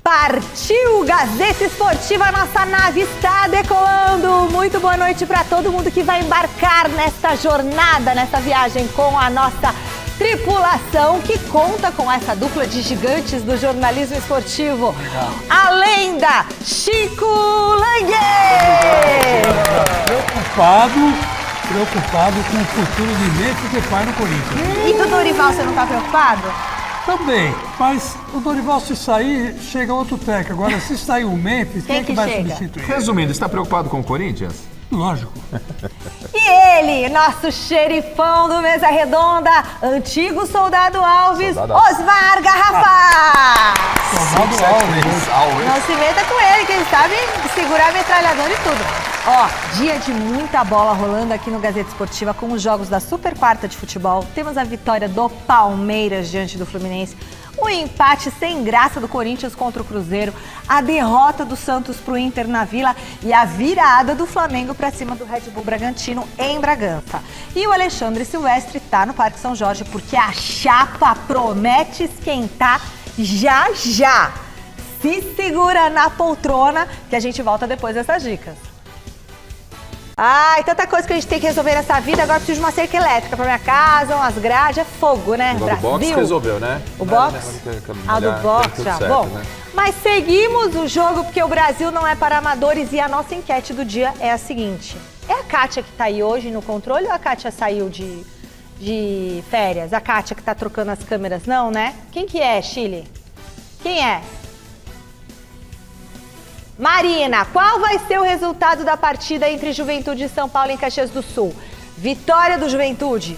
Partiu Gazeta Esportiva, nossa nave está decolando. Muito boa noite para todo mundo que vai embarcar nesta jornada, nessa viagem com a nossa tripulação que conta com essa dupla de gigantes do jornalismo esportivo. Legal. A lenda Chico Lange! Preocupado com o futuro de Memphis e pai no Corinthians. E do Dorival, você não está preocupado? Também, mas o Dorival, se sair, chega outro técnico. Agora, se sair o Memphis, quem é que vai substituir? Resumindo, está preocupado com o Corinthians? Lógico. E ele, nosso xerifão do Mesa Redonda, antigo Soldado Alves, Osmar Garrafa! Soldado Alves. Não se meta com ele, que ele sabe segurar metralhador e tudo. Ó, dia de muita bola rolando aqui no Gazeta Esportiva com os jogos da Super Quarta de futebol. Temos a vitória do Palmeiras diante do Fluminense. O empate sem graça do Corinthians contra o Cruzeiro, a derrota do Santos pro Inter na Vila e a virada do Flamengo para cima do Red Bull Bragantino em Bragança. E o Alexandre Silvestre tá no Parque São Jorge porque a chapa promete esquentar já já. Se segura na poltrona que a gente volta depois dessas dicas. Ai, tanta coisa que a gente tem que resolver nessa vida. Agora preciso de uma cerca elétrica pra minha casa, umas grades, é fogo, né? O box resolveu, né? O box? Ah, do box já. Certo, bom, né? Mas seguimos o jogo porque o Brasil não é para amadores e a nossa enquete do dia é a seguinte. É a Kátia que tá aí hoje no controle ou a Kátia saiu de férias? A Kátia que tá trocando as câmeras, não, né? Quem que é, Chile? Quem é? Marina, qual vai ser o resultado da partida entre Juventude e São Paulo em Caxias do Sul? Vitória do Juventude,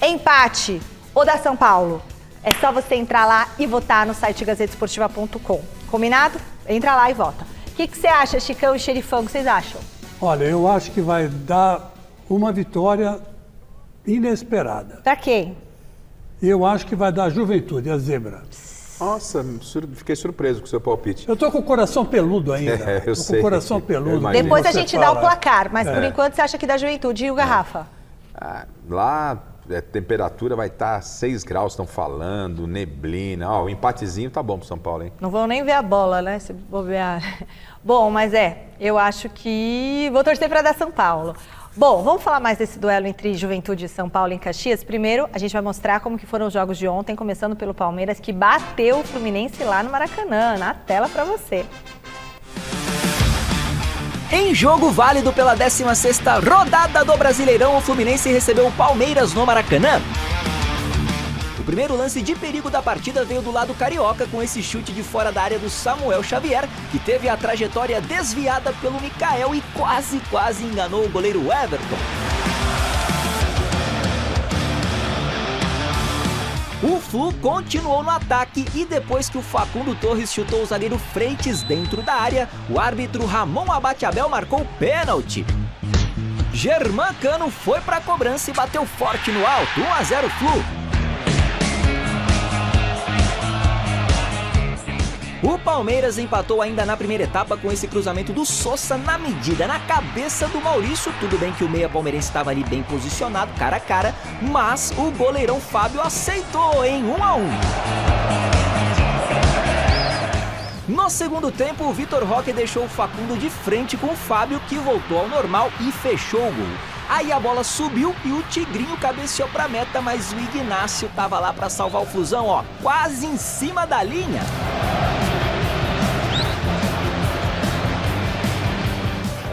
empate ou da São Paulo? É só você entrar lá e votar no site gazetesportiva.com. Combinado? Entra lá e vota. O que você acha, Chicão e Xerifão? O que vocês acham? Olha, eu acho que vai dar uma vitória inesperada. Pra quem? Eu acho que vai dar Juventude, a zebra. Nossa, fiquei surpreso com o seu palpite. Eu tô com o coração peludo ainda. Eu sei. Com o coração peludo. Depois a gente dá o placar, mas por enquanto você acha que dá Juventude e o Garrafa? Lá a temperatura vai estar 6 graus, estão falando, neblina. Ó, o empatezinho tá bom pro São Paulo, hein? Não vão nem ver a bola, né? Se bobear. Bom, mas eu acho que vou torcer para dar São Paulo. Bom, vamos falar mais desse duelo entre Juventude e São Paulo em Caxias. Primeiro, a gente vai mostrar como que foram os jogos de ontem, começando pelo Palmeiras, que bateu o Fluminense lá no Maracanã. Na tela para você. Em jogo válido pela 16ª rodada do Brasileirão, o Fluminense recebeu o Palmeiras no Maracanã. O primeiro lance de perigo da partida veio do lado carioca com esse chute de fora da área do Samuel Xavier, que teve a trajetória desviada pelo Mikael e quase enganou o goleiro Everton. O Flu continuou no ataque e depois que o Facundo Torres chutou o zagueiro Freitas dentro da área, o árbitro Ramon Abate-Abel marcou o pênalti. Germán Cano foi para a cobrança e bateu forte no alto, 1-0 Flu. O Palmeiras empatou ainda na primeira etapa com esse cruzamento do Sosa na medida, na cabeça do Maurício. Tudo bem que o meia palmeirense estava ali bem posicionado, cara a cara, mas o goleirão Fábio aceitou em 1-1. No segundo tempo, o Vitor Roque deixou o Facundo de frente com o Fábio, que voltou ao normal e fechou o gol. Aí a bola subiu e o Tigrinho cabeceou pra meta, mas o Ignácio tava lá pra salvar o Flusão, ó, quase em cima da linha.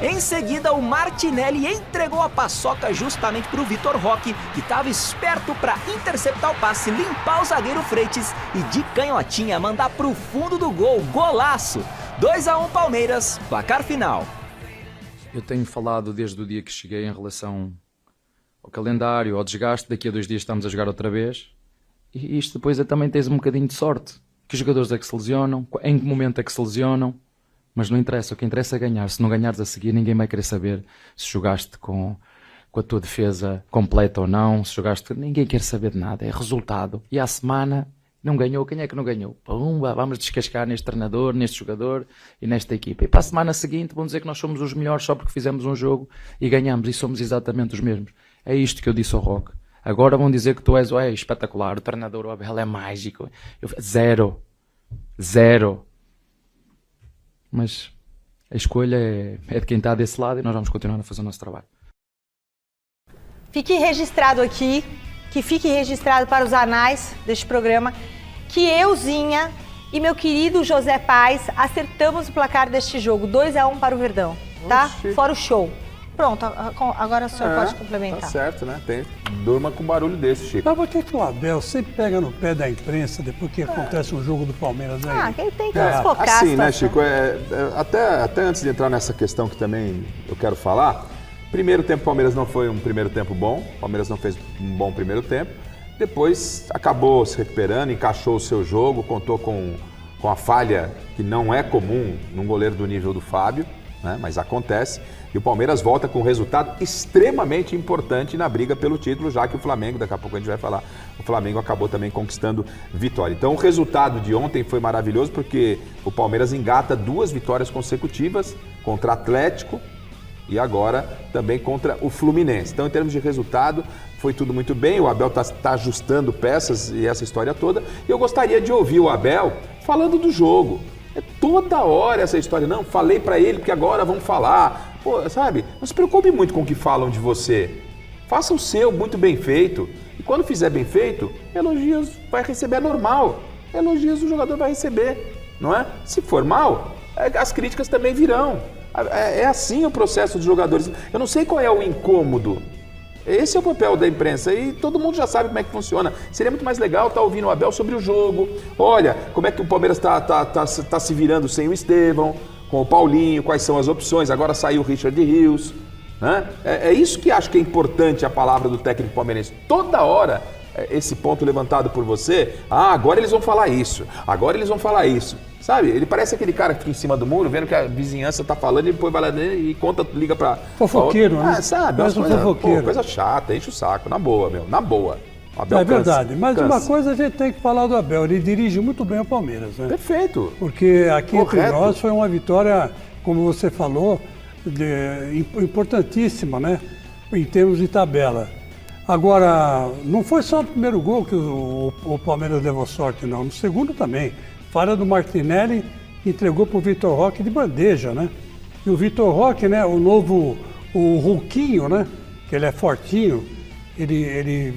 Em seguida, o Martinelli entregou a paçoca justamente para o Vitor Roque, que estava esperto para interceptar o passe, limpar o zagueiro Freitas e de canhotinha mandar para o fundo do gol. Golaço! 2-1 Palmeiras, placar final. Eu tenho falado desde o dia que cheguei em relação ao calendário, ao desgaste. Daqui a 2 dias estamos a jogar outra vez. E isto depois também tens um bocadinho de sorte. Que os jogadores é que se lesionam, em que momento é que se lesionam. Mas não interessa, o que interessa é ganhar. Se não ganhares a seguir, ninguém vai querer saber se jogaste com a tua defesa completa ou não, se jogaste... Ninguém quer saber de nada, é resultado. E à semana, não ganhou, quem é que não ganhou? Pumba, vamos descascar neste treinador, neste jogador e nesta equipa. E para a semana seguinte vão dizer que nós somos os melhores só porque fizemos um jogo e ganhamos, e somos exatamente os mesmos. É isto que eu disse ao Roque. Agora vão dizer que tu és espetacular, o treinador, o Abel é mágico. Zero. mas a escolha é de quem está desse lado e nós vamos continuar a fazer o nosso trabalho. Fique registrado aqui, que fique registrado para os anais deste programa, que euzinha e meu querido José Paes acertamos o placar deste jogo, 2-1 para o Verdão, tá? Oxi. Fora o show. Pronto, agora o senhor pode complementar. Tá certo, né? Durma com barulho desse, Chico. Mas por que o Abel sempre pega no pé da imprensa depois que acontece um jogo do Palmeiras aí? Ah, quem tem que desfocar a Assim, né, situação. Chico? Até antes de entrar nessa questão que também eu quero falar, primeiro tempo o Palmeiras não foi um primeiro tempo bom, o Palmeiras não fez um bom primeiro tempo, depois acabou se recuperando, encaixou o seu jogo, contou com a falha que não é comum num goleiro do nível do Fábio, né, mas acontece, e o Palmeiras volta com um resultado extremamente importante na briga pelo título, já que o Flamengo, daqui a pouco a gente vai falar, o Flamengo acabou também conquistando vitória. Então o resultado de ontem foi maravilhoso porque o Palmeiras engata 2 vitórias consecutivas contra Atlético e agora também contra o Fluminense. Então em termos de resultado foi tudo muito bem, o Abel está ajustando peças e essa história toda, e eu gostaria de ouvir o Abel falando do jogo. É toda hora essa história, não, falei pra ele porque agora vamos falar. Pô, sabe, não se preocupe muito com o que falam de você. Faça o seu muito bem feito. E quando fizer bem feito, elogios vai receber, é normal. Elogios o jogador vai receber, não é? Se for mal, as críticas também virão. É assim o processo dos jogadores. Eu não sei qual é o incômodo. Esse é o papel da imprensa e todo mundo já sabe como é que funciona. Seria muito mais legal estar ouvindo o Abel sobre o jogo. Olha, como é que o Palmeiras está se virando sem o Estevão, com o Paulinho, quais são as opções. Agora saiu o Richard Rios. Né? É isso que acho que é importante a palavra do técnico palmeirense. Toda hora, esse ponto levantado por você, agora eles vão falar isso, agora eles vão falar isso. Sabe, ele parece aquele cara que fica em cima do muro, vendo que a vizinhança tá falando, e depois vai lá dentro e conta, liga pra... Fofoqueiro, né? Sabe, Parece um fofoqueiro. coisa chata, enche o saco, na boa, meu, na boa. Abel É verdade, mas cansa. uma coisa a gente tem que falar do Abel, ele dirige muito bem o Palmeiras, né? Perfeito. Porque aqui entre Correto. nós foi uma vitória, como você falou, importantíssima, né? Em termos de tabela. Agora, não foi só no primeiro gol que o Palmeiras levou sorte, não. No segundo também. Falha do Martinelli, entregou para o Vitor Roque de bandeja, né? E o Vitor Roque, né? O novo, o Hulquinho, né? Que ele é fortinho, ele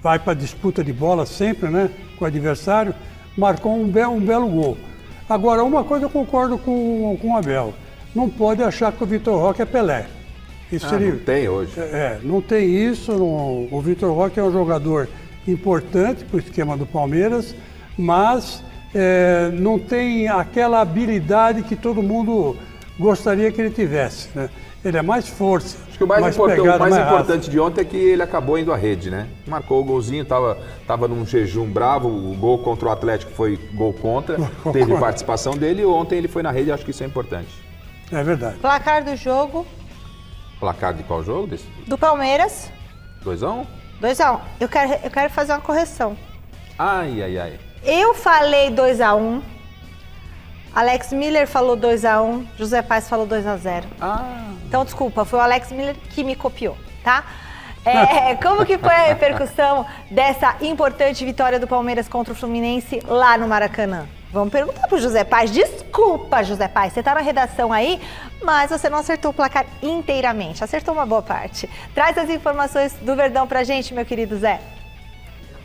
vai para a disputa de bola sempre, né? Com o adversário, marcou um belo gol. Agora, uma coisa eu concordo com o Abel. Não pode achar que o Vitor Roque é Pelé. Isso Não tem hoje. Não tem isso. O Vitor Roque é um jogador importante para o esquema do Palmeiras, mas não tem aquela habilidade que todo mundo gostaria que ele tivesse, né? Ele é mais força. Acho que o mais pegada, mais importante de ontem é que ele acabou indo à rede, né? Marcou o golzinho, tava num jejum bravo, o gol contra o Atlético foi gol contra, teve participação dele e ontem ele foi na rede, acho que isso é importante. É verdade. Placar do jogo Placar de qual jogo? do Palmeiras, 2-1? 2-1. Eu quero fazer uma correção. Ai. Eu falei 2-1, Alex Miller falou 2-1, José Paes falou 2-0. Então, desculpa, foi o Alex Miller que me copiou, tá? Como que foi a repercussão dessa importante vitória do Palmeiras contra o Fluminense lá no Maracanã? Vamos perguntar pro José Paes. Desculpa, José Paes, você tá na redação aí, mas você não acertou o placar inteiramente. Acertou uma boa parte. Traz as informações do Verdão pra gente, meu querido Zé.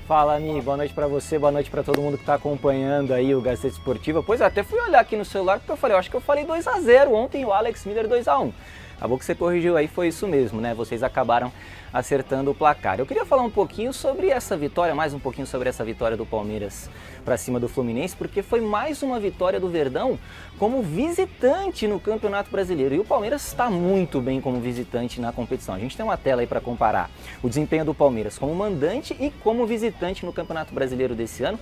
Fala, Mi, boa noite pra você, boa noite pra todo mundo que tá acompanhando aí o Gazeta Esportiva. Pois até fui olhar aqui no celular porque eu acho que eu falei 2-0 ontem, o Alex Miller 2-1. Acabou que você corrigiu aí, foi isso mesmo, né? Vocês acabaram acertando o placar. Eu queria falar um pouquinho sobre essa vitória, mais um pouquinho sobre essa vitória do Palmeiras para cima do Fluminense, porque foi mais uma vitória do Verdão como visitante no Campeonato Brasileiro. E o Palmeiras está muito bem como visitante na competição. A gente tem uma tela aí para comparar o desempenho do Palmeiras como mandante e como visitante no Campeonato Brasileiro desse ano.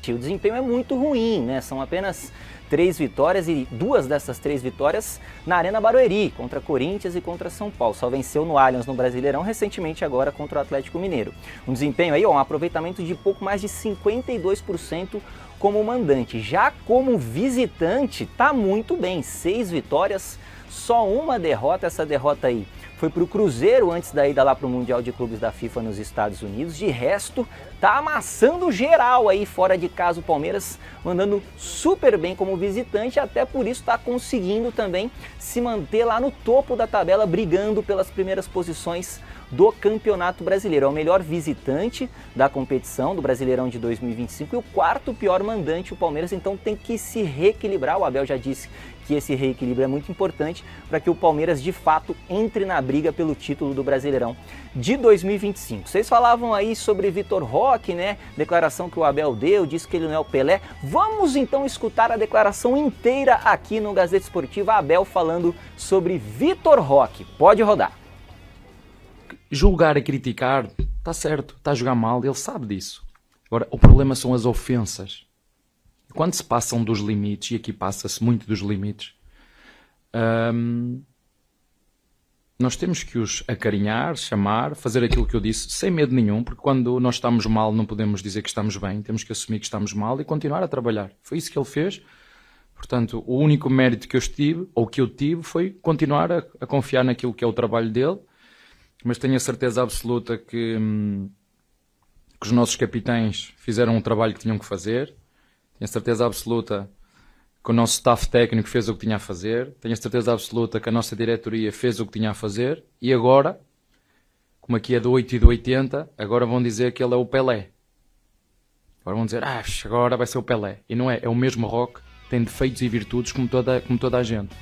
O desempenho é muito ruim, né? São apenas 3 vitórias e 2 dessas 3 vitórias na Arena Barueri, contra Corinthians e contra São Paulo. Só venceu no Allianz no Brasileirão, recentemente agora contra o Atlético Mineiro. Um desempenho aí, um aproveitamento de pouco mais de 52% como mandante. Já como visitante, tá muito bem, 6 vitórias, só uma derrota, essa derrota aí foi para o Cruzeiro antes da ida lá para o Mundial de Clubes da FIFA nos Estados Unidos. De resto, tá amassando geral aí fora de casa o Palmeiras, mandando super bem como visitante, até por isso está conseguindo também se manter lá no topo da tabela, brigando pelas primeiras posições do Campeonato Brasileiro. É o melhor visitante da competição do Brasileirão de 2025 e o quarto pior mandante o Palmeiras, então tem que se reequilibrar. O Abel já disse que esse reequilíbrio é muito importante para que o Palmeiras de fato entre na briga pelo título do Brasileirão de 2025. Vocês falavam aí sobre Vitor Roque, né? Declaração que o Abel deu, disse que ele não é o Pelé. Vamos então escutar a declaração inteira aqui no Gazeta Esportiva, Abel falando sobre Vitor Roque. Pode rodar. Julgar e criticar, está certo, está a jogar mal, ele sabe disso. Agora, o problema são as ofensas. Quando se passam dos limites, e aqui passa-se muito dos limites, nós temos que os acarinhar, chamar, fazer aquilo que eu disse, sem medo nenhum, porque quando nós estamos mal não podemos dizer que estamos bem, temos que assumir que estamos mal e continuar a trabalhar. Foi isso que ele fez. Portanto, o único mérito que eu tive, foi continuar a confiar naquilo que é o trabalho dele, mas tenho a certeza absoluta que os nossos capitães fizeram o trabalho que tinham que fazer. Tenho a certeza absoluta que o nosso staff técnico fez o que tinha a fazer. Tenho a certeza absoluta que a nossa diretoria fez o que tinha a fazer. E agora, como aqui é do 8 e do 80, agora vão dizer que ele é o Pelé. Agora vão dizer, agora vai ser o Pelé. E não é, é o mesmo Roque, tem defeitos e virtudes como toda a gente.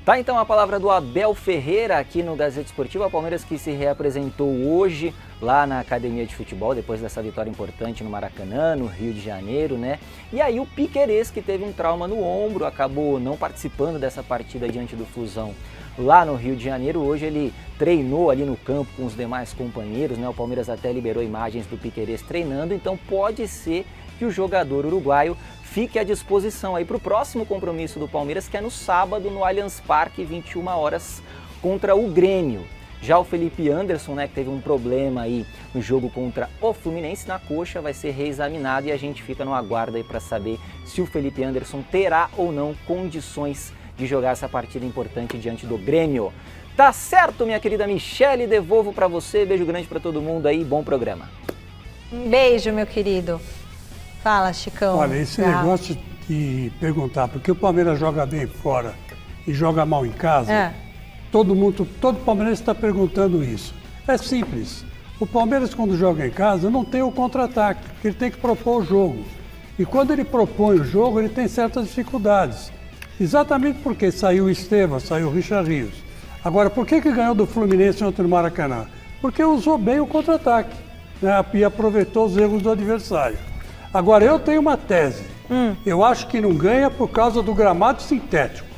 Tá então a palavra do Abel Ferreira aqui no Gazeta Esportiva. O Palmeiras que se reapresentou hoje lá na Academia de Futebol, depois dessa vitória importante no Maracanã, no Rio de Janeiro, né? E aí o Piquerez, que teve um trauma no ombro, acabou não participando dessa partida diante do Flusão lá no Rio de Janeiro. Hoje ele treinou ali no campo com os demais companheiros, né? O Palmeiras até liberou imagens do Piquerez treinando, então pode ser que o jogador uruguaio fique à disposição aí para o próximo compromisso do Palmeiras, que é no sábado no Allianz Parque, 21 horas, contra o Grêmio. Já o Felipe Anderson, né, que teve um problema aí no jogo contra o Fluminense na coxa, vai ser reexaminado e a gente fica no aguardo aí para saber se o Felipe Anderson terá ou não condições de jogar essa partida importante diante do Grêmio. Tá certo, minha querida Michele, devolvo para você, beijo grande para todo mundo aí, bom programa. Um beijo, meu querido. Fala, Chicão. Olha, esse negócio de perguntar porque o Palmeiras joga bem fora e joga mal em casa, todo palmeirense está perguntando isso. É simples. O Palmeiras, quando joga em casa, não tem o contra-ataque, porque ele tem que propor o jogo. E quando ele propõe o jogo, ele tem certas dificuldades. Exatamente porque saiu o Estevão, saiu o Richard Rios. Agora, por que ganhou do Fluminense ontem no Maracanã? Porque usou bem o contra-ataque, né, e aproveitou os erros do adversário. Agora, eu tenho uma tese. Eu acho que não ganha por causa do gramado sintético.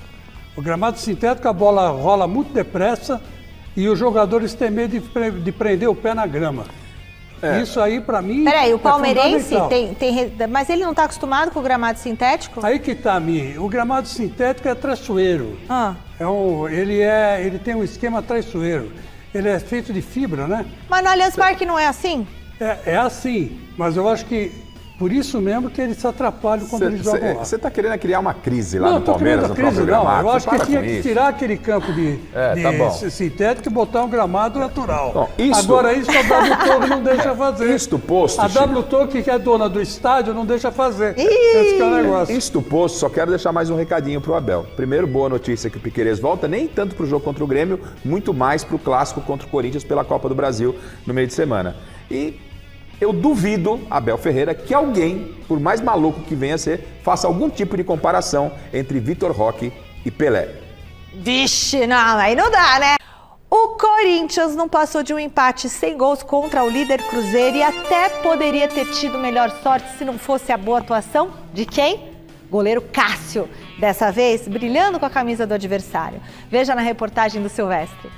O gramado sintético, a bola rola muito depressa e os jogadores têm medo de prender o pé na grama. Isso aí, pra mim, Peraí, o palmeirense fundamental. mas ele não está acostumado com o gramado sintético? Aí que tá, Mi. O gramado sintético é traiçoeiro. Ele tem um esquema traiçoeiro. Ele é feito de fibra, né? Mas no Allianz Parque não é assim? É assim, mas eu acho que por isso mesmo que eles se atrapalham quando eles jogam lá. Você está querendo criar uma crise lá no Palmeiras, no próprio gramado? Eu acho que tinha que tirar aquele campo de sintético e botar um gramado natural. Bom, Agora isso a WTOC não deixa fazer. Isto posto, a WTOC, que é dona do estádio, não deixa fazer. Esse que é o negócio. Isto posto, só quero deixar mais um recadinho pro Abel. Primeiro, boa notícia que o Piquerez volta, nem tanto pro jogo contra o Grêmio, muito mais pro clássico contra o Corinthians pela Copa do Brasil no meio de semana. E eu duvido, Abel Ferreira, que alguém, por mais maluco que venha a ser, faça algum tipo de comparação entre Vitor Roque e Pelé. Vixe, não, aí não dá, né? O Corinthians não passou de um empate sem gols contra o líder Cruzeiro e até poderia ter tido melhor sorte se não fosse a boa atuação de quem? Goleiro Cássio, dessa vez brilhando com a camisa do adversário. Veja na reportagem do Silvestre.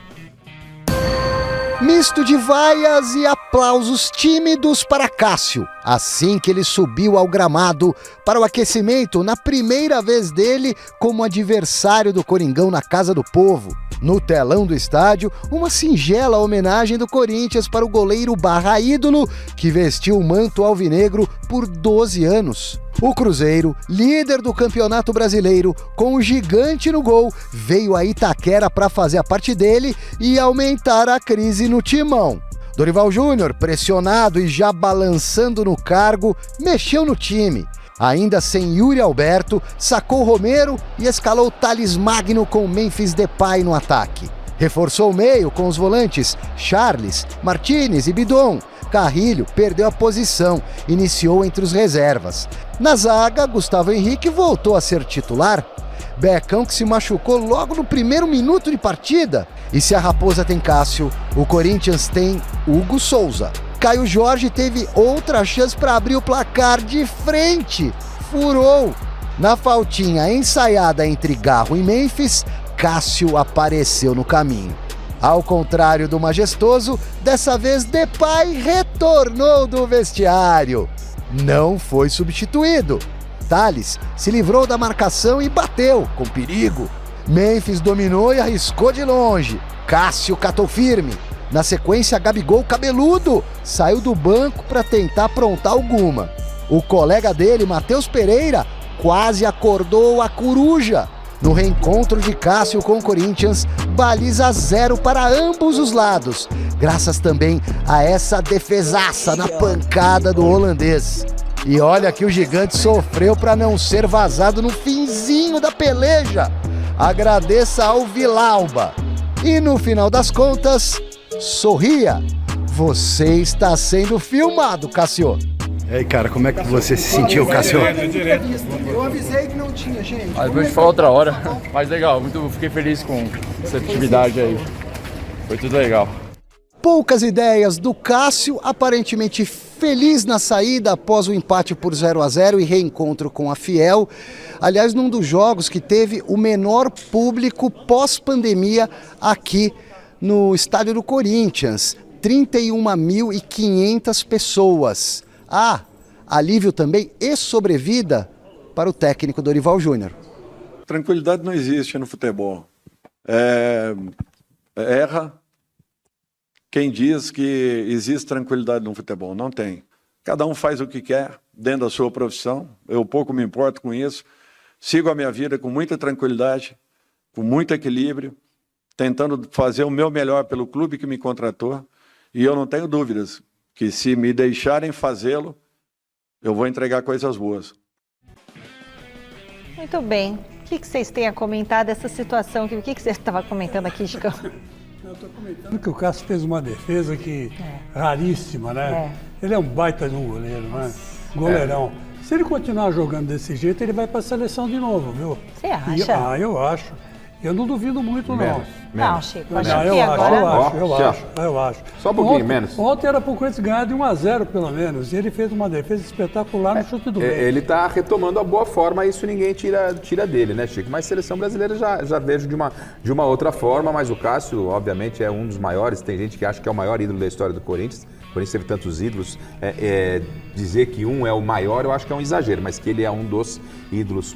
Misto de vaias e aplausos tímidos para Cássio, assim que ele subiu ao gramado para o aquecimento na primeira vez dele como adversário do Coringão na Casa do Povo. No telão do estádio, uma singela homenagem do Corinthians para o goleiro / ídolo que vestiu o manto alvinegro por 12 anos. O Cruzeiro, líder do Campeonato Brasileiro, com o gigante no gol, veio a Itaquera para fazer a parte dele e aumentar a crise no timão. Dorival Júnior, pressionado e já balançando no cargo, mexeu no time. Ainda sem Yuri Alberto, sacou Romero e escalou Thales Magno com Memphis Depay no ataque. Reforçou o meio com os volantes Charles, Martinez e Bidon. Carrilho perdeu a posição, iniciou entre os reservas. Na zaga, Gustavo Henrique voltou a ser titular. Becão, que se machucou logo no primeiro minuto de partida. E se a Raposa tem Cássio, o Corinthians tem Hugo Souza. Caio Jorge teve outra chance para abrir o placar de frente. Furou. Na faltinha ensaiada entre Garro e Memphis, Cássio apareceu no caminho. Ao contrário do Majestoso, dessa vez Depay retornou do vestiário. Não foi substituído. Thales se livrou da marcação e bateu, com perigo. Memphis dominou e arriscou de longe. Cássio catou firme. Na sequência, Gabigol cabeludo saiu do banco para tentar aprontar alguma. O colega dele, Matheus Pereira, quase acordou a coruja. No reencontro de Cássio com o Corinthians, baliza 0 para ambos os lados, graças também a essa defesaça na pancada do holandês. E olha que o gigante sofreu para não ser vazado no finzinho da peleja. Agradeça ao Vilauba. E no final das contas, sorria. Você está sendo filmado, Cássio. E aí, cara, como é que você se sentiu, Cássio? Eu avisei que não tinha, gente. A gente fala outra hora, mas legal, fiquei feliz com essa atividade aí. Foi tudo legal. Poucas ideias do Cássio, aparentemente feliz na saída após o empate por 0-0 e reencontro com a Fiel. Aliás, num dos jogos que teve o menor público pós-pandemia aqui no estádio do Corinthians. 31.500 pessoas. Alívio também e sobrevida para o técnico Dorival Júnior. Tranquilidade não existe no futebol. Erra quem diz que existe tranquilidade no futebol. Não tem. Cada um faz o que quer dentro da sua profissão. Eu pouco me importo com isso. Sigo a minha vida com muita tranquilidade, com muito equilíbrio, tentando fazer o meu melhor pelo clube que me contratou. E eu não tenho dúvidas que se me deixarem fazê-lo, eu vou entregar coisas boas. Muito bem. O que vocês têm a comentar dessa situação? O que você estava comentando aqui, Chico? Eu estou comentando que o Cássio fez uma defesa que raríssima, né? Ele é um baita de um goleiro, né? Goleirão. Se ele continuar jogando desse jeito, ele vai para a seleção de novo, viu? Você acha? Eu acho. Eu não duvido muito, Menos. Não, Chico. Eu acho. Só um pouquinho menos. Ontem era para o Corinthians ganhar de 1-0 pelo menos. E ele fez uma defesa espetacular no chute do meio. Ele está retomando a boa forma, isso ninguém tira dele, né, Chico? Mas seleção brasileira já vejo de uma outra forma, mas o Cássio, obviamente, é um dos maiores. Tem gente que acha que é o maior ídolo da história do Corinthians. O Corinthians teve tantos ídolos. Dizer que um é o maior, eu acho que é um exagero, mas que ele é um dos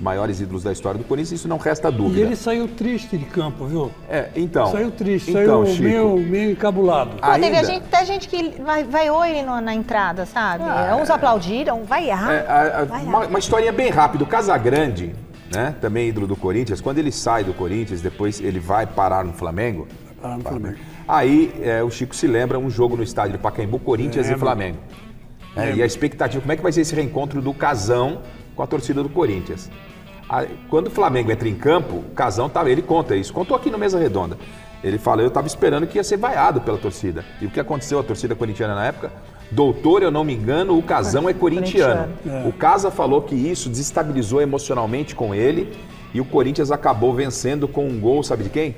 maiores ídolos da história do Corinthians, isso não resta dúvida. E ele saiu triste de campo, viu? Então. Saiu triste, então, saiu meio encabulado. Teve até gente que vaiou ele na entrada, sabe? Uns aplaudiram, vaiaram. Uma historinha bem rápida. O Casagrande, né, também ídolo do Corinthians, quando ele sai do Corinthians, depois ele vai parar no Flamengo. Aí o Chico se lembra um jogo no estádio do Pacaembu, Corinthians e Flamengo. E a expectativa, como é que vai ser esse reencontro do Casão com a torcida do Corinthians? Quando o Flamengo entra em campo, o Casão ele conta isso, contou aqui no Mesa Redonda. Ele fala, eu estava esperando que ia ser vaiado pela torcida. E o que aconteceu? A torcida corintiana na época, doutor, eu não me engano, o Casão é corintiano. O Casa falou que isso desestabilizou emocionalmente com ele e o Corinthians acabou vencendo com um gol, sabe de quem?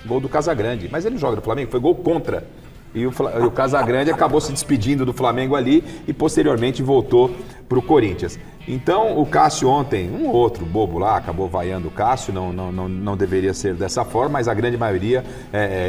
Gol do Casagrande. Mas ele joga no Flamengo, foi gol contra. E o Casagrande acabou se despedindo do Flamengo ali e posteriormente voltou para o Corinthians. Então o Cássio ontem, um outro bobo lá, acabou vaiando o Cássio, não deveria ser dessa forma, mas a grande maioria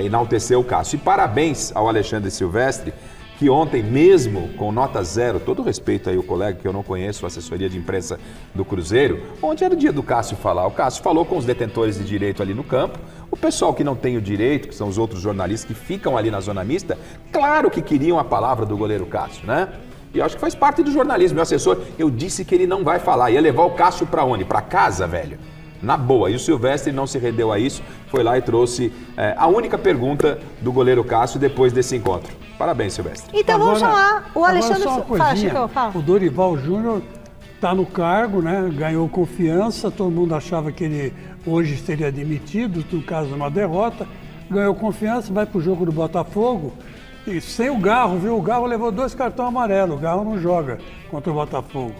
enalteceu o Cássio. E parabéns ao Alexandre Silvestre, que ontem, mesmo com nota 0, todo respeito aí ao colega que eu não conheço, a assessoria de imprensa do Cruzeiro, ontem era o dia do Cássio falar. O Cássio falou com os detentores de direito ali no campo, o pessoal que não tem o direito, que são os outros jornalistas que ficam ali na zona mista, claro que queriam a palavra do goleiro Cássio, né? E eu acho que faz parte do jornalismo. Meu assessor, eu disse que ele não vai falar. Ia levar o Cássio pra onde? Pra casa, velho? Na boa. E o Silvestre não se rendeu a isso, foi lá e trouxe a única pergunta do goleiro Cássio depois desse encontro. Parabéns, Silvestre. Então vamos chamar o Alexandre... Só uma coisinha, fala. O Dorival Júnior está no cargo, né? Ganhou confiança, todo mundo achava que ele hoje seria demitido, no caso de uma derrota. Ganhou confiança, vai para o jogo do Botafogo e sem o Garro, viu? O Garro levou 2 cartões amarelos, o Garro não joga contra o Botafogo.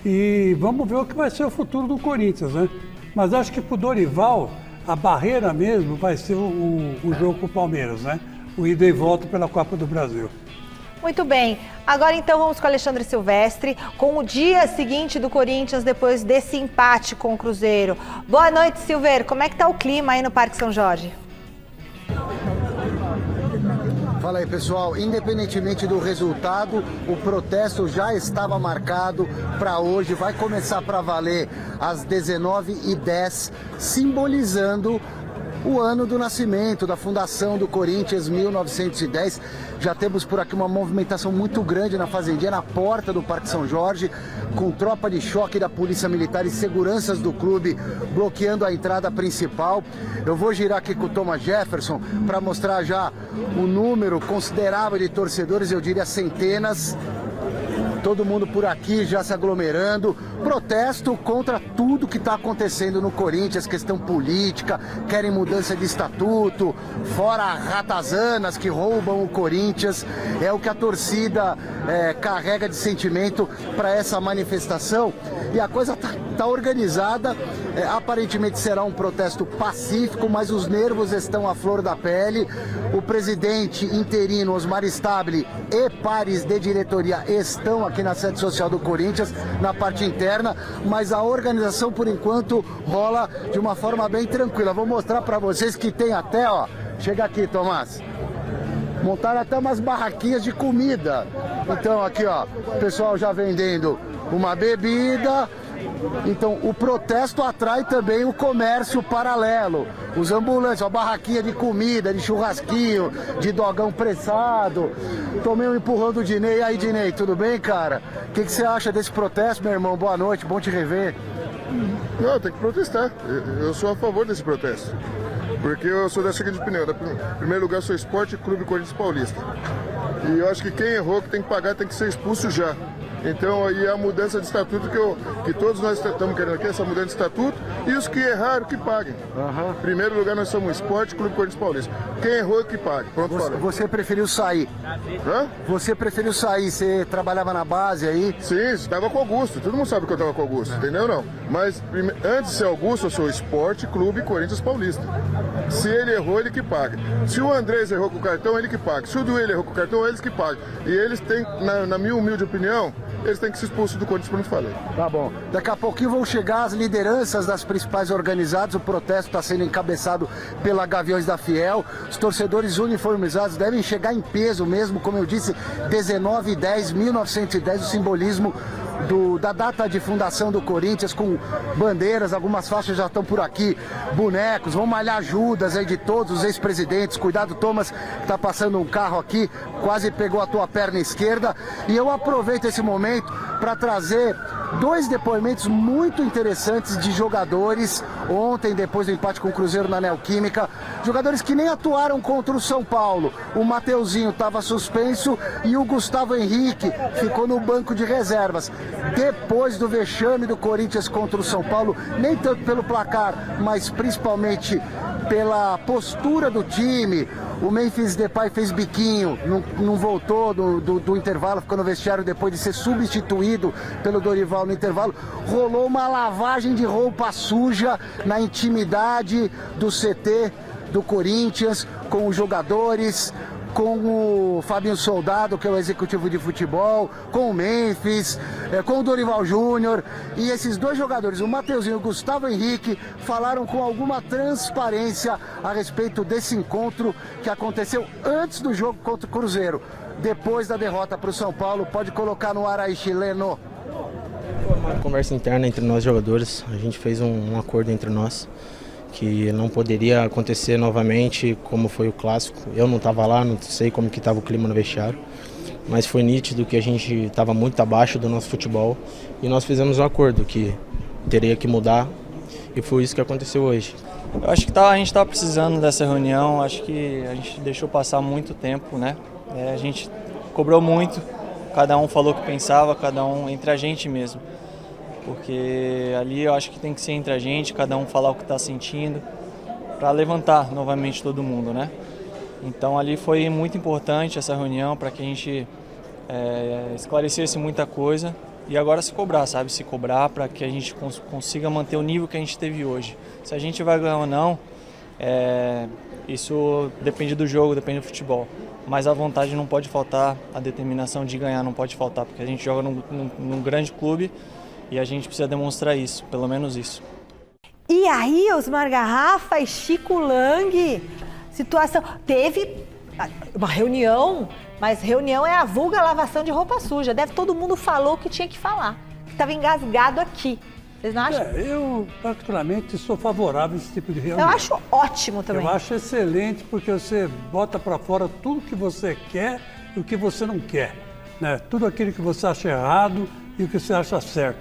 E vamos ver o que vai ser o futuro do Corinthians, né? Mas acho que para o Dorival, a barreira mesmo vai ser o jogo com o Palmeiras, né? O ida e volta pela Copa do Brasil. Muito bem. Agora então vamos com o Alexandre Silvestre, com o dia seguinte do Corinthians depois desse empate com o Cruzeiro. Boa noite, Silveiro. Como é que tá o clima aí no Parque São Jorge? Fala aí, pessoal. Independentemente do resultado, o protesto já estava marcado para hoje. Vai começar para valer às 19h10, simbolizando o ano do nascimento, da fundação do Corinthians, 1910. Já temos por aqui uma movimentação muito grande na Fazendinha, na porta do Parque São Jorge, com tropa de choque da Polícia Militar e seguranças do clube bloqueando a entrada principal. Eu vou girar aqui com o Thomas Jefferson para mostrar já o número considerável de torcedores, eu diria centenas. Todo mundo por aqui já se aglomerando, protesto contra tudo que está acontecendo no Corinthians, questão política, querem mudança de estatuto, fora ratazanas que roubam o Corinthians. É o que a torcida carrega de sentimento para essa manifestação. E a coisa está organizada, aparentemente será um protesto pacífico, mas os nervos estão à flor da pele. O presidente interino Osmar Stabile e pares de diretoria estão aqui na sede social do Corinthians, na parte interna, mas a organização por enquanto rola de uma forma bem tranquila. Vou mostrar para vocês que tem até, ó, chega aqui, Tomás. Montaram até umas barraquinhas de comida. Então aqui, ó, o pessoal já vendendo uma bebida. Então o protesto atrai também o comércio paralelo. Os ambulantes, a barraquinha de comida, de churrasquinho, de dogão pressado. Tomei um empurrão do Dinei. E aí, Dinei, tudo bem, cara? O que você acha desse protesto, meu irmão? Boa noite, bom te rever. Não, tem que protestar. Eu sou a favor desse protesto. Porque eu sou da seguinte opinião. Em primeiro lugar, eu sou Esporte Clube Corinthians Paulista. E eu acho que quem errou, que tem que pagar, tem que ser expulso já. Então, aí a mudança de estatuto que todos nós estamos querendo aqui, essa mudança de estatuto, e os que erraram, que paguem. Em primeiro lugar, nós somos Esporte Clube Corinthians Paulista. Quem errou, que pague. Pronto, falei. Você preferiu sair? Hã? Você preferiu sair? Você trabalhava na base aí? Sim, estava com Augusto. Todo mundo sabe que eu estava com Augusto, entendeu? Não. Mas antes de ser Augusto, eu sou Esporte Clube Corinthians Paulista. Se ele errou, ele que paga. Se o Andrés errou com o cartão, ele que paga. Se o Duílio errou com o cartão, eles que pagam. E eles têm, na minha humilde opinião, eles têm que se expulsar do Corinthians, como eu falei. Tá bom. Daqui a pouquinho vão chegar as lideranças das principais organizadas. O protesto está sendo encabeçado pela Gaviões da Fiel. Os torcedores uniformizados devem chegar em peso mesmo, como eu disse, 19/10, 1910, o simbolismo da data de fundação do Corinthians, com bandeiras, algumas faixas já estão por aqui, bonecos, vão malhar Judas aí de todos os ex-presidentes. Cuidado, Thomas, tá passando um carro aqui, quase pegou a tua perna esquerda. E eu aproveito esse momento para trazer 2 depoimentos muito interessantes de jogadores ontem, depois do empate com o Cruzeiro na Neoquímica, jogadores que nem atuaram contra o São Paulo. O Mateuzinho estava suspenso e o Gustavo Henrique ficou no banco de reservas. Depois do vexame do Corinthians contra o São Paulo, nem tanto pelo placar, mas principalmente pela postura do time. O Memphis Depay fez biquinho, não voltou do intervalo, ficou no vestiário depois de ser substituído pelo Dorival no intervalo. Rolou uma lavagem de roupa suja na intimidade do CT do Corinthians, com os jogadores, com o Fabinho Soldado, que é o executivo de futebol, com o Memphis, com o Dorival Júnior. E esses 2 jogadores, o Mateuzinho e o Gustavo Henrique, falaram com alguma transparência a respeito desse encontro que aconteceu antes do jogo contra o Cruzeiro, depois da derrota para o São Paulo. Pode colocar no ar aí, chileno. Uma conversa interna entre nós jogadores, a gente fez um acordo entre nós que não poderia acontecer novamente como foi o clássico. Eu não estava lá, não sei como que estava o clima no vestiário. mas foi nítido que a gente estava muito abaixo do nosso futebol e nós fizemos um acordo que teria que mudar e foi isso que aconteceu hoje. Eu acho que a gente estava precisando dessa reunião, acho que a gente deixou passar muito tempo, né? A gente cobrou muito, cada um falou o que pensava, cada um entre a gente mesmo. Porque ali eu acho que tem que ser entre a gente, cada um falar o que está sentindo, para levantar novamente todo mundo, né? Então ali foi muito importante essa reunião para que a gente esclarecesse muita coisa e agora se cobrar, sabe? Se cobrar para que a gente consiga manter o nível que a gente teve hoje. Se a gente vai ganhar ou não, isso depende do jogo, depende do futebol. Mas a vontade não pode faltar, a determinação de ganhar não pode faltar, porque a gente joga num grande clube e a gente precisa demonstrar isso, pelo menos isso. E aí, Osmar Garrafa e Chico Lang, situação... Teve uma reunião, mas reunião é a vulga lavação de roupa suja. Todo mundo falou o que tinha que falar, que estava engasgado aqui. Vocês não acham? Eu, particularmente, sou favorável a esse tipo de reunião. Eu acho ótimo também. Eu acho excelente, porque você bota para fora tudo que você quer e o que você não quer, né? Tudo aquilo que você acha errado e o que você acha certo.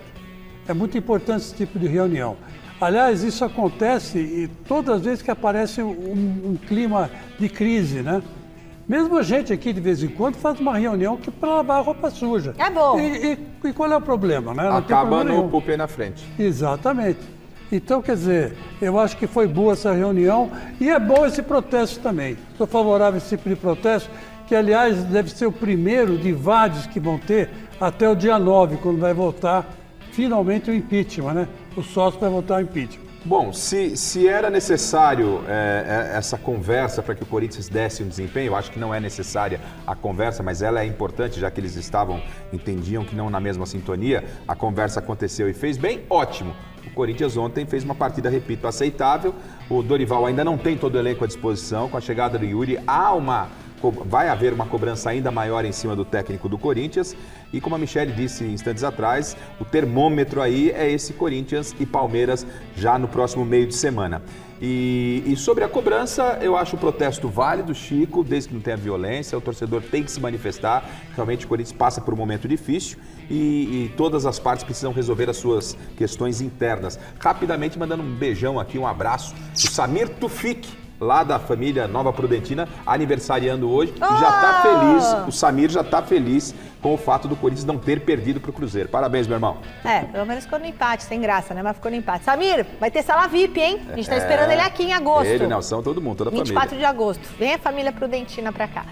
É muito importante esse tipo de reunião. Aliás, isso acontece e todas as vezes que aparece um clima de crise, né? Mesmo a gente aqui, de vez em quando, faz uma reunião para lavar a roupa suja. É bom. E qual é o problema, né? Acaba no pé na frente. Exatamente. Então, quer dizer, eu acho que foi boa essa reunião e é bom esse protesto também. Sou favorável a esse tipo de protesto, que, aliás, deve ser o primeiro de vários que vão ter até o dia 9, quando vai votar finalmente o impeachment, né? O sócio vai votar o impeachment. Bom, se era necessário essa conversa para que o Corinthians desse um desempenho, eu acho que não é necessária a conversa, mas ela é importante, já que eles entendiam que não na mesma sintonia, a conversa aconteceu e fez bem, ótimo. O Corinthians ontem fez uma partida, repito, aceitável. O Dorival ainda não tem todo o elenco à disposição. Com a chegada do Yuri, vai haver uma cobrança ainda maior em cima do técnico do Corinthians. E como a Michele disse instantes atrás, o termômetro aí é esse Corinthians e Palmeiras já no próximo meio de semana. E sobre a cobrança, eu acho o protesto válido, Chico, desde que não tenha violência, o torcedor tem que se manifestar. Realmente o Corinthians passa por um momento difícil e todas as partes precisam resolver as suas questões internas. Rapidamente mandando um beijão aqui, um abraço, o Samir Tufik, lá da família Nova Prudentina, aniversariando hoje, e já está feliz, o Samir já está feliz com o fato do Corinthians não ter perdido para o Cruzeiro. Parabéns, meu irmão. Pelo menos ficou no empate, sem graça, né? Mas ficou no empate. Samir, vai ter sala VIP, hein? A gente tá esperando ele aqui em agosto. Ele, Nelson, todo mundo, toda a família. 24 de agosto. Vem a família Prudentina pra cá.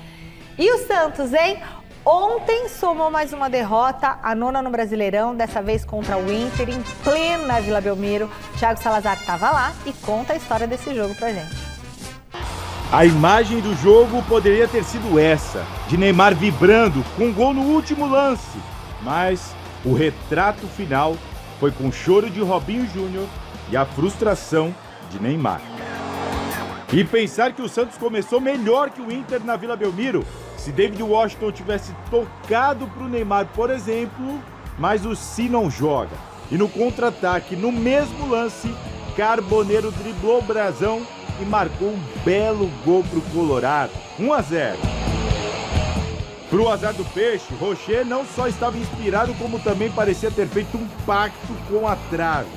E o Santos, hein? Ontem somou mais uma derrota, a 9ª no Brasileirão, dessa vez contra o Inter, em plena Vila Belmiro. Thiago Salazar estava lá e conta a história desse jogo pra gente. A imagem do jogo poderia ter sido essa, de Neymar vibrando com um gol no último lance. Mas o retrato final foi com o choro de Robinho Júnior e a frustração de Neymar. E pensar que o Santos começou melhor que o Inter na Vila Belmiro, se David Washington tivesse tocado para o Neymar, por exemplo, mas o Si não joga. E no contra-ataque, no mesmo lance, Carboneiro driblou o brasão e marcou um belo gol para o Colorado, 1-0. Pro azar do Peixe, Rocher não só estava inspirado, como também parecia ter feito um pacto com a trave.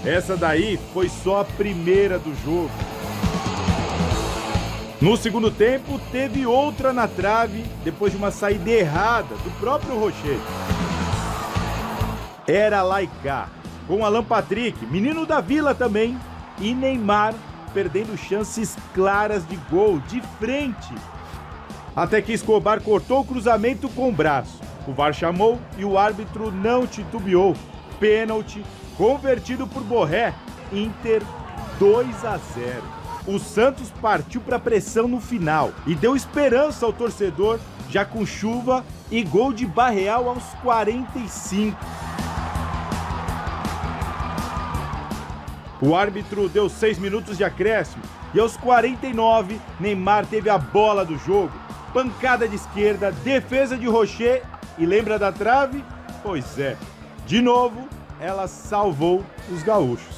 Essa daí foi só a primeira do jogo. No segundo tempo, teve outra na trave, depois de uma saída errada do próprio Rocher. Era lá e cá, com Alan Patrick, menino da Vila também, e Neymar perdendo chances claras de gol, de frente. Até que Escobar cortou o cruzamento com o braço. O VAR chamou e o árbitro não titubeou. Pênalti, convertido por Borré. Inter 2-0. O Santos partiu para a pressão no final e deu esperança ao torcedor, já com chuva e gol de Barreal aos 45. O árbitro deu 6 minutos de acréscimo e aos 49, Neymar teve a bola do jogo. Pancada de esquerda, defesa de Rocher e lembra da trave? Pois é, de novo, ela salvou os gaúchos.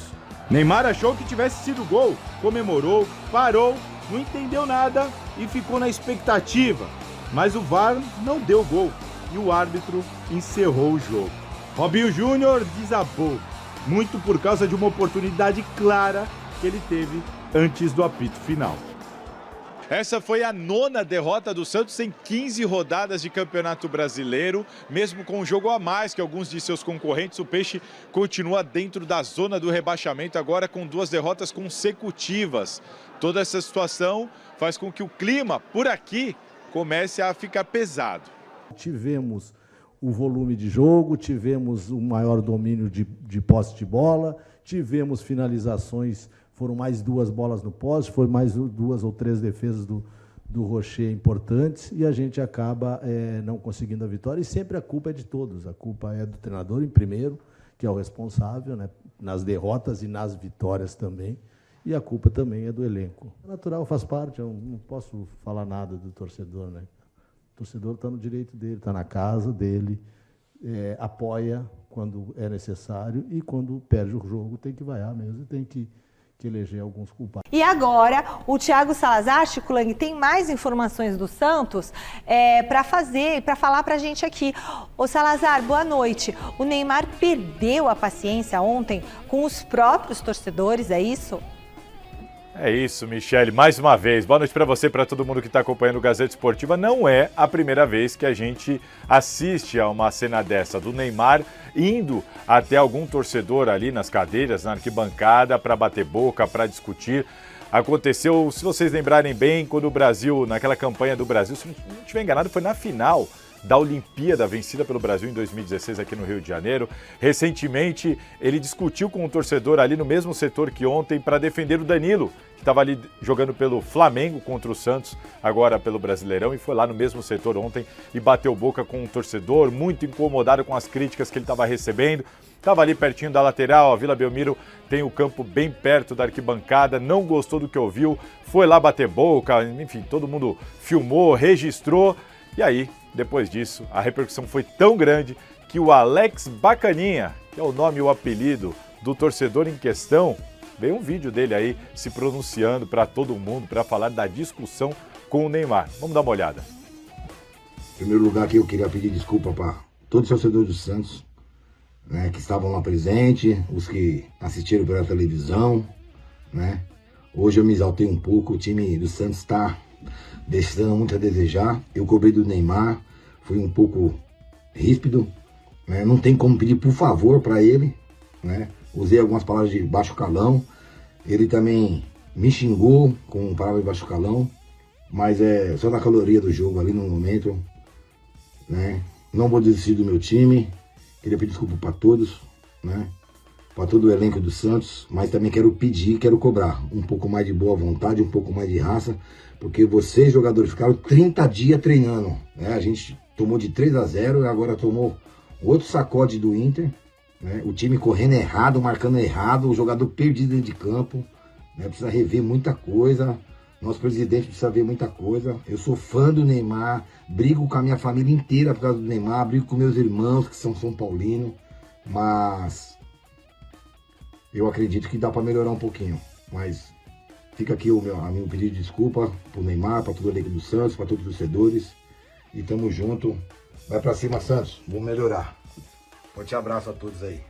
Neymar achou que tivesse sido gol, comemorou, parou, não entendeu nada e ficou na expectativa. mas o VAR não deu gol e o árbitro encerrou o jogo. Robinho Júnior desabou, muito por causa de uma oportunidade clara que ele teve antes do apito final. Essa foi a 9ª derrota do Santos em 15 rodadas de Campeonato Brasileiro. Mesmo com um jogo a mais que alguns de seus concorrentes, o Peixe continua dentro da zona do rebaixamento, agora com 2 derrotas consecutivas. Toda essa situação faz com que o clima por aqui comece a ficar pesado. Tivemos o volume de jogo, tivemos o maior domínio de posse de bola, tivemos finalizações. Foram mais 2 bolas no poste, foi mais 2 ou 3 defesas do Rocher importantes e a gente acaba não conseguindo a vitória. E sempre a culpa é de todos. A culpa é do treinador, em primeiro, que é o responsável, né, nas derrotas e nas vitórias também. E a culpa também é do elenco. O natural faz parte, eu não posso falar nada do torcedor, né? O torcedor está no direito dele, está na casa dele, apoia quando é necessário e quando perde o jogo tem que vaiar mesmo, tem que eleger alguns culpados. E agora, o Thiago Salazar, Chico Lang, tem mais informações do Santos para falar para a gente aqui. Ô Salazar, boa noite. O Neymar perdeu a paciência ontem com os próprios torcedores, é isso? É isso, Michele, mais uma vez. Boa noite para você e para todo mundo que está acompanhando o Gazeta Esportiva. Não é a primeira vez que a gente assiste a uma cena dessa, do Neymar indo até algum torcedor ali nas cadeiras, na arquibancada, para bater boca, para discutir. Aconteceu, se vocês lembrarem bem, quando o Brasil, naquela campanha do Brasil, se não estiver enganado, foi na final da Olimpíada, vencida pelo Brasil em 2016 aqui no Rio de Janeiro. Recentemente, ele discutiu com um torcedor ali no mesmo setor que ontem para defender o Danilo, que estava ali jogando pelo Flamengo contra o Santos, agora pelo Brasileirão, e foi lá no mesmo setor ontem e bateu boca com um torcedor, muito incomodado com as críticas que ele estava recebendo. Estava ali pertinho da lateral, a Vila Belmiro tem o campo bem perto da arquibancada, não gostou do que ouviu, foi lá bater boca, enfim, todo mundo filmou, registrou, e aí, depois disso, a repercussão foi tão grande que o Alex Bacaninha, que é o nome e o apelido do torcedor em questão, veio um vídeo dele aí se pronunciando para todo mundo, para falar da discussão com o Neymar. Vamos dar uma olhada. Em primeiro lugar aqui eu queria pedir desculpa para todos os torcedores do Santos, né, que estavam lá presentes, os que assistiram pela televisão, né. Hoje eu me exaltei um pouco, o time do Santos está deixando muito a desejar. Eu cobrei do Neymar, fui um pouco ríspido, né? Não tem como pedir por favor para ele, né? Usei algumas palavras de baixo calão, ele também me xingou com palavras de baixo calão, mas é só na caloria do jogo ali no momento, né? Não vou desistir do meu time, queria pedir desculpa para todos, né? Para todo o elenco do Santos, mas também quero cobrar um pouco mais de boa vontade, um pouco mais de raça, porque vocês, jogadores, ficaram 30 dias treinando, né? A gente tomou de 3-0 e agora tomou outro sacode do Inter, né? O time correndo errado, marcando errado, o jogador perdido dentro de campo, né? Precisa rever muita coisa, nosso presidente precisa ver muita coisa. Eu sou fã do Neymar, brigo com a minha família inteira por causa do Neymar, brigo com meus irmãos que são São Paulinos, mas eu acredito que dá para melhorar um pouquinho, mas fica aqui o meu pedido de desculpa pro Neymar, para todo o elenco do Santos, para todos os torcedores, e tamo junto. Vai para cima, Santos, vamos melhorar. Forte abraço a todos aí.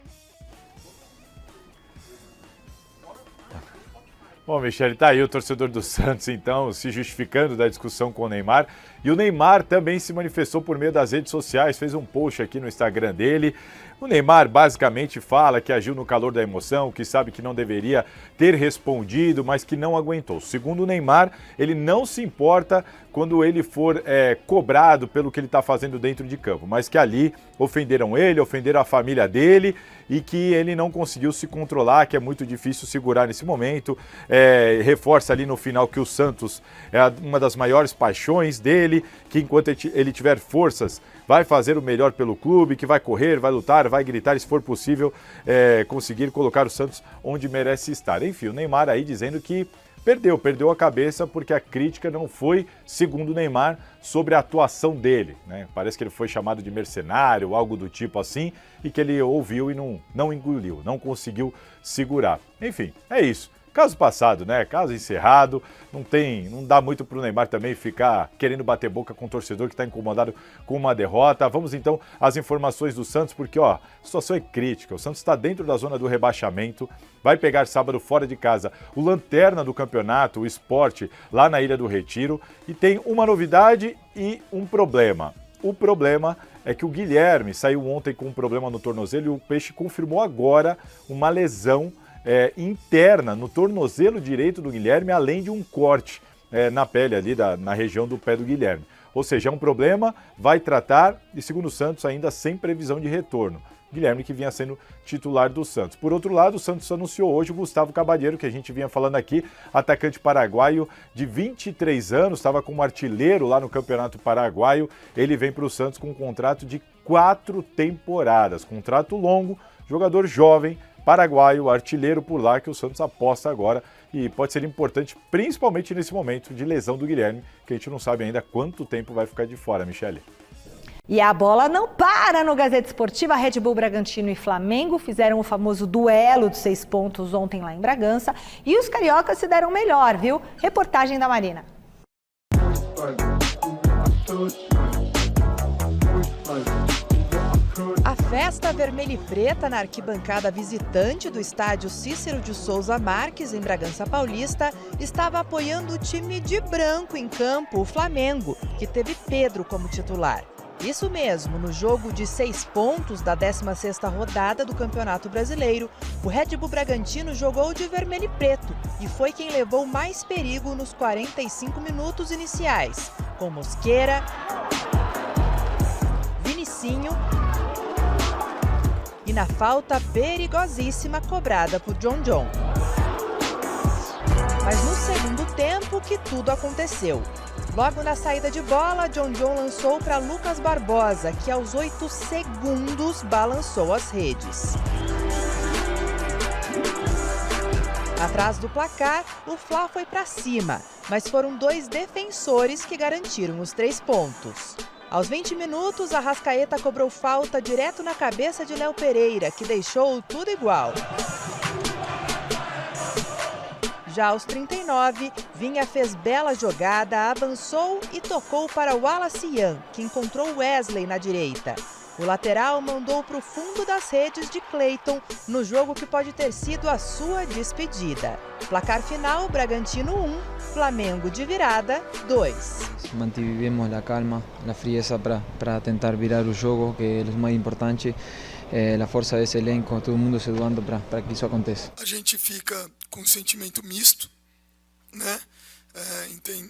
Bom, Michele, tá aí o torcedor do Santos, então, se justificando da discussão com o Neymar. E o Neymar também se manifestou por meio das redes sociais, fez um post aqui no Instagram dele. O Neymar basicamente fala que agiu no calor da emoção, que sabe que não deveria ter respondido, mas que não aguentou. Segundo o Neymar, ele não se importa quando ele for cobrado pelo que ele está fazendo dentro de campo, mas que ali ofenderam ele, ofenderam a família dele e que ele não conseguiu se controlar, que é muito difícil segurar nesse momento. Reforça ali no final que o Santos é uma das maiores paixões dele, que enquanto ele tiver forças, vai fazer o melhor pelo clube, que vai correr, vai lutar, vai gritar e, se for possível, conseguir colocar o Santos onde merece estar. Enfim, o Neymar aí dizendo que perdeu a cabeça porque a crítica não foi, segundo o Neymar, sobre a atuação dele, né? Parece que ele foi chamado de mercenário, algo do tipo assim, e que ele ouviu e não engoliu, não conseguiu segurar. Enfim, é isso. caso passado, né? Caso encerrado, não dá muito pro Neymar também ficar querendo bater boca com o torcedor que está incomodado com uma derrota. Vamos então às informações do Santos, porque a situação é crítica. O Santos está dentro da zona do rebaixamento, vai pegar sábado fora de casa o lanterna do campeonato, o Sport, lá na Ilha do Retiro, e tem uma novidade e um problema. O problema é que o Guilherme saiu ontem com um problema no tornozelo e o Peixe confirmou agora uma lesão interna no tornozelo direito do Guilherme, além de um corte na pele ali, na região do pé do Guilherme. Ou seja, é um problema, vai tratar e, segundo o Santos, ainda sem previsão de retorno. Guilherme que vinha sendo titular do Santos. Por outro lado, o Santos anunciou hoje o Gustavo Cabadeiro, que a gente vinha falando aqui, atacante paraguaio de 23 anos, estava como artilheiro lá no Campeonato Paraguaio. Ele vem para o Santos com um contrato de 4 temporadas, contrato longo, jogador jovem, paraguaio, artilheiro por lá, que o Santos aposta agora e pode ser importante, principalmente nesse momento de lesão do Guilherme, que a gente não sabe ainda quanto tempo vai ficar de fora, Michele. E a bola não para no Gazeta Esportiva. Red Bull Bragantino e Flamengo fizeram o famoso duelo de 6 pontos ontem lá em Bragança. E os cariocas se deram melhor, viu? Reportagem da Marina. A festa vermelha e preta na arquibancada visitante do estádio Cícero de Souza Marques, em Bragança Paulista, estava apoiando o time de branco em campo, o Flamengo, que teve Pedro como titular. Isso mesmo, no jogo de 6 pontos da 16ª rodada do Campeonato Brasileiro, o Red Bull Bragantino jogou de vermelho e preto e foi quem levou mais perigo nos 45 minutos iniciais, com Mosquera, Vinicinho e na falta perigosíssima cobrada por John. Mas no segundo tempo que tudo aconteceu. Logo na saída de bola, John lançou para Lucas Barbosa, que aos 8 segundos balançou as redes. Atrás do placar, o Fla foi para cima, mas foram 2 defensores que garantiram os 3 pontos. Aos 20 minutos, Arrascaeta cobrou falta direto na cabeça de Léo Pereira, que deixou tudo igual. Já aos 39, Vinha fez bela jogada, avançou e tocou para o Wallace Yan, que encontrou Wesley na direita. O lateral mandou para o fundo das redes de Cleiton, no jogo que pode ter sido a sua despedida. Placar final, Bragantino 1, Flamengo de virada 2. Mantivemos a calma, a frieza para tentar virar o jogo, que é o mais importante. A força desse elenco, todo mundo se doando para que isso aconteça. A gente fica com um sentimento misto, né?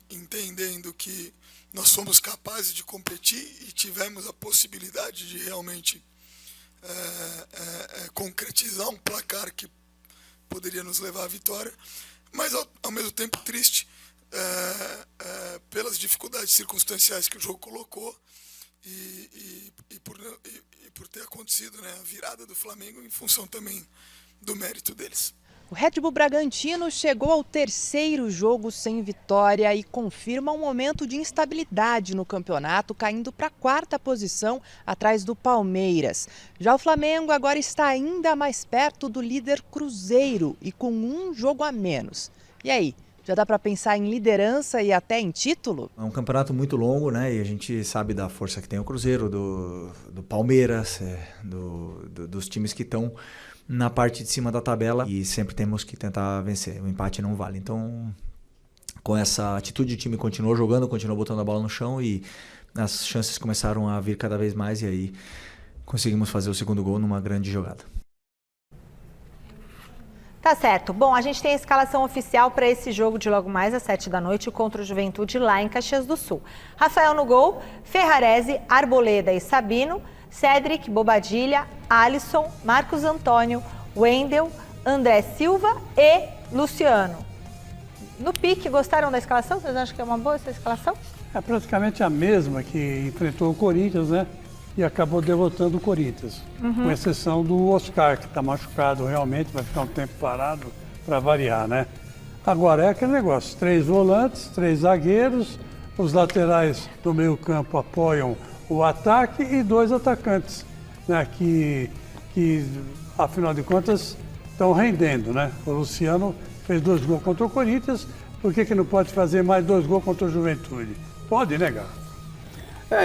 Entendendo que nós somos capazes de competir e tivemos a possibilidade de realmente concretizar um placar que poderia nos levar à vitória, mas ao mesmo tempo triste pelas dificuldades circunstanciais que o jogo colocou e por ter acontecido, né, a virada do Flamengo em função também do mérito deles. O Red Bull Bragantino chegou ao 3º jogo sem vitória e confirma um momento de instabilidade no campeonato, caindo para a 4ª posição, atrás do Palmeiras. Já o Flamengo agora está ainda mais perto do líder Cruzeiro e com um jogo a menos. E aí, já dá para pensar em liderança e até em título? É um campeonato muito longo, né? E a gente sabe da força que tem o Cruzeiro, do Palmeiras, dos times que estão na parte de cima da tabela e sempre temos que tentar vencer. O empate não vale. Então, com essa atitude, o time continuou jogando, continuou botando a bola no chão e as chances começaram a vir cada vez mais e aí conseguimos fazer o segundo gol numa grande jogada. Tá certo. Bom, a gente tem a escalação oficial para esse jogo de logo mais às 7 da noite contra o Juventude lá em Caxias do Sul. Rafael no gol, Ferrarese, Arboleda e Sabino, Cédric, Bobadilha, Alisson, Marcos Antônio, Wendel, André Silva e Luciano. No pique, gostaram da escalação? Vocês acham que é uma boa essa escalação? É praticamente a mesma que enfrentou o Corinthians, né? E acabou derrotando o Corinthians. Com exceção do Oscar, que está machucado realmente, vai ficar um tempo parado para variar, né? Agora, é aquele negócio, 3 volantes, 3 zagueiros, os laterais do meio campo apoiam o ataque e 2 atacantes, né? Que afinal de contas, estão rendendo, né? O Luciano fez 2 gols contra o Corinthians, por que não pode fazer mais 2 gols contra o Juventude? Pode, né, Galo?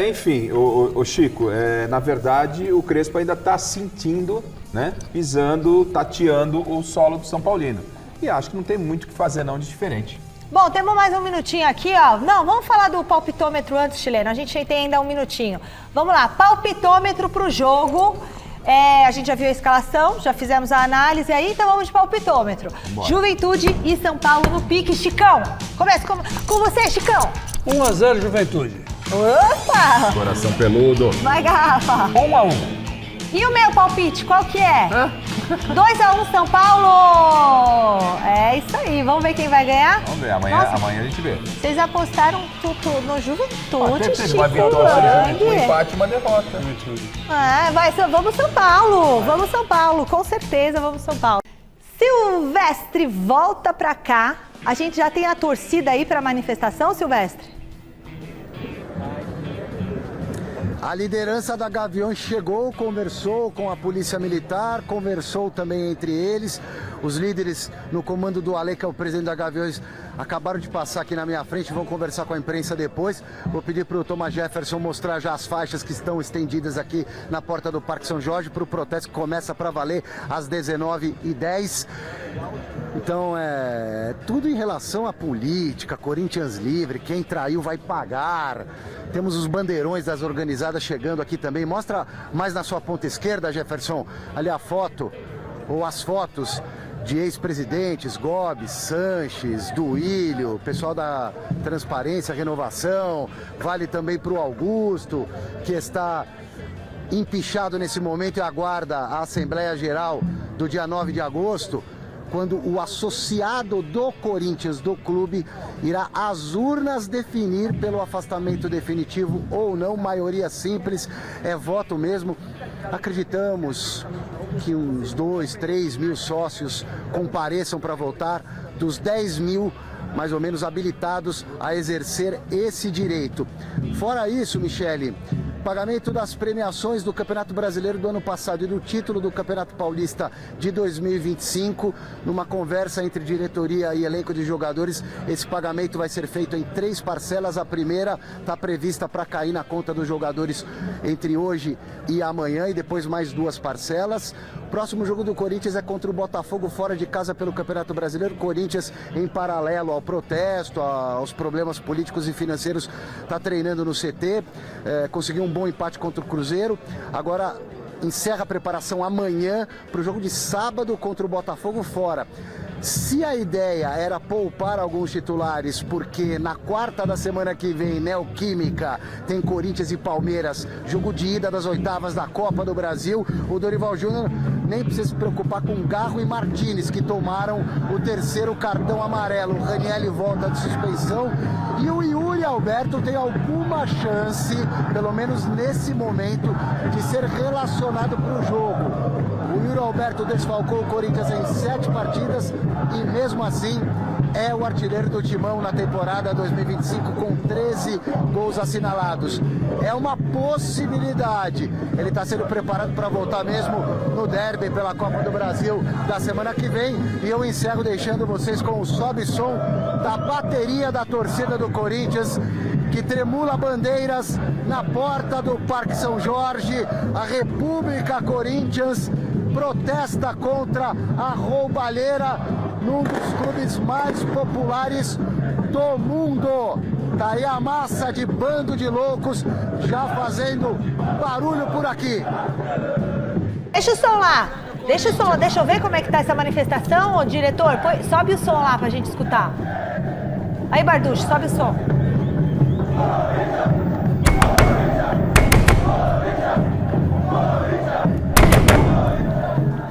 Enfim, o Chico, na verdade o Crespo ainda está sentindo, né, pisando, tateando o solo do São Paulino. E acho que não tem muito o que fazer não de diferente. Bom, temos mais um minutinho aqui, ó. Não, vamos falar do palpitômetro antes, chileno. A gente tem ainda um minutinho. Vamos lá, palpitômetro pro jogo. A gente já viu a escalação, já fizemos a análise aí, então vamos de palpitômetro. Bora. Juventude e São Paulo no pique. Chicão, começa com você, Chicão. 1-0 Juventude. Opa! Coração peludo. Vai, Garrafa. 1-1. E o meu palpite, qual que é? 2-1 São Paulo! É isso aí, vamos ver quem vai ganhar? Vamos ver, amanhã a gente vê. Vocês apostaram tudo no Juventude, Teve Chico uma vitória, um Lang. empate e uma derrota. Vamos São Paulo, vamos São Paulo, com certeza vamos São Paulo. Silvestre volta pra cá, a gente já tem a torcida aí pra manifestação, Silvestre? A liderança da Gaviões chegou, conversou com a Polícia Militar, conversou também entre eles. Os líderes no comando do Ale, que é o presidente da Gaviões, acabaram de passar aqui na minha frente, vão conversar com a imprensa depois. Vou pedir para o Thomas Jefferson mostrar já as faixas que estão estendidas aqui na porta do Parque São Jorge para o protesto que começa para valer às 19h10. Então, tudo em relação à política, Corinthians livre, quem traiu vai pagar. Temos os bandeirões das organizadas chegando aqui também. Mostra mais na sua ponta esquerda, Jefferson, ali a foto, ou as fotos de ex-presidentes, Gomes, Sanches, Duílio, pessoal da Transparência, Renovação, vale também para o Augusto, que está empichado nesse momento e aguarda a Assembleia Geral do dia 9 de agosto, quando o associado do Corinthians, do clube, irá às urnas definir pelo afastamento definitivo ou não, maioria simples, é voto mesmo. Acreditamos que uns 2, 3 mil sócios compareçam para votar, dos 10 mil mais ou menos habilitados a exercer esse direito. Fora isso, Michele, pagamento das premiações do Campeonato Brasileiro do ano passado e do título do Campeonato Paulista de 2025, numa conversa entre diretoria e elenco de jogadores, esse pagamento vai ser feito em 3 parcelas. A primeira está prevista para cair na conta dos jogadores entre hoje e amanhã, e depois mais 2 parcelas. O próximo jogo do Corinthians é contra o Botafogo fora de casa pelo Campeonato Brasileiro. Corinthians, em paralelo ao protesto, aos problemas políticos e financeiros, está treinando no CT, conseguiu um bom empate contra o Cruzeiro. Agora encerra a preparação amanhã para o jogo de sábado contra o Botafogo fora. Se a ideia era poupar alguns titulares, porque na quarta da semana que vem, Neoquímica, tem Corinthians e Palmeiras, jogo de ida das oitavas da Copa do Brasil, o Dorival Júnior nem precisa se preocupar com Garro e Martínez, que tomaram o 3º cartão amarelo. O Ranieri volta de suspensão e o Yuri Alberto tem alguma chance, pelo menos nesse momento, de ser relacionado para o jogo. O Yuri Alberto desfalcou o Corinthians em 7 partidas e mesmo assim é o artilheiro do Timão na temporada 2025 com 13 gols assinalados. É uma possibilidade. Ele está sendo preparado para voltar mesmo no derby pela Copa do Brasil da semana que vem. E eu encerro deixando vocês com o sobe som da bateria da torcida do Corinthians, que tremula bandeiras na porta do Parque São Jorge. A República Corinthians protesta contra a roubalheira num dos clubes mais populares do mundo. Tá aí a massa de bando de loucos já fazendo barulho por aqui. Deixa o som lá, deixa eu ver como é que tá essa manifestação, ô diretor. Sobe o som lá pra gente escutar. Aí, Barducho, sobe o som.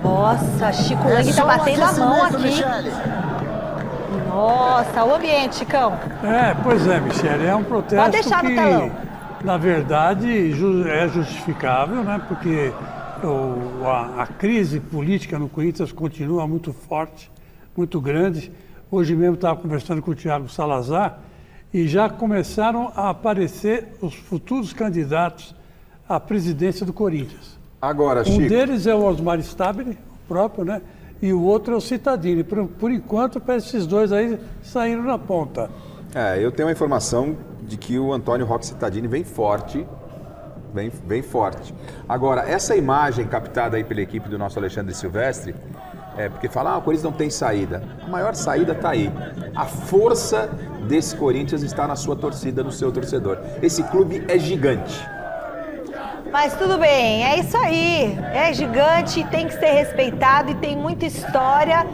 Nossa, Chico Lang tá batendo a mão aqui. Michele. Nossa, o ambiente, Chicão. Pois é, Michele, é um protesto Pode deixar no telão. Na verdade, é justificável, né? Porque a crise política no Corinthians continua muito forte, muito grande. Hoje mesmo estava conversando com o Thiago Salazar e já começaram a aparecer os futuros candidatos à presidência do Corinthians. Agora, Chico. Um deles é o Osmar Stabile, o próprio, né? e o outro é o Cittadini. Por enquanto, parece que esses dois aí saíram na ponta. Eu tenho uma informação de que o Antônio Roque Cittadini vem forte. Bem forte. Agora, essa imagem captada aí pela equipe do nosso Alexandre Silvestre, porque fala, o Corinthians não tem saída. A maior saída está aí. A força desse Corinthians está na sua torcida, no seu torcedor. Esse clube é gigante. Mas tudo bem, é isso aí. É gigante, tem que ser respeitado e tem muita história.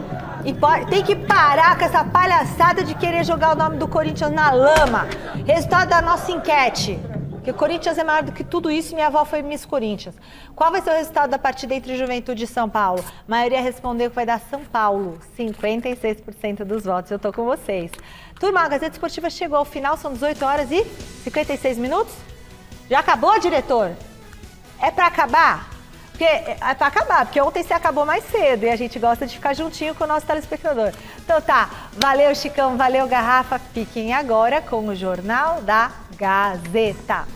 E tem que parar com essa palhaçada de querer jogar o nome do Corinthians na lama. Resultado da nossa enquete. Porque o Corinthians é maior do que tudo isso e minha avó foi Miss Corinthians. Qual vai ser o resultado da partida entre Juventude e São Paulo? A maioria respondeu que vai dar São Paulo. 56% dos votos. Eu tô com vocês. Turma, a Gazeta Esportiva chegou ao final, são 18 horas e 56 minutos. Já acabou, diretor? É pra acabar? É pra acabar, porque ontem você acabou mais cedo e a gente gosta de ficar juntinho com o nosso telespectador. Então tá, valeu Chicão, valeu Garrafa. Fiquem agora com o Jornal da Gazeta.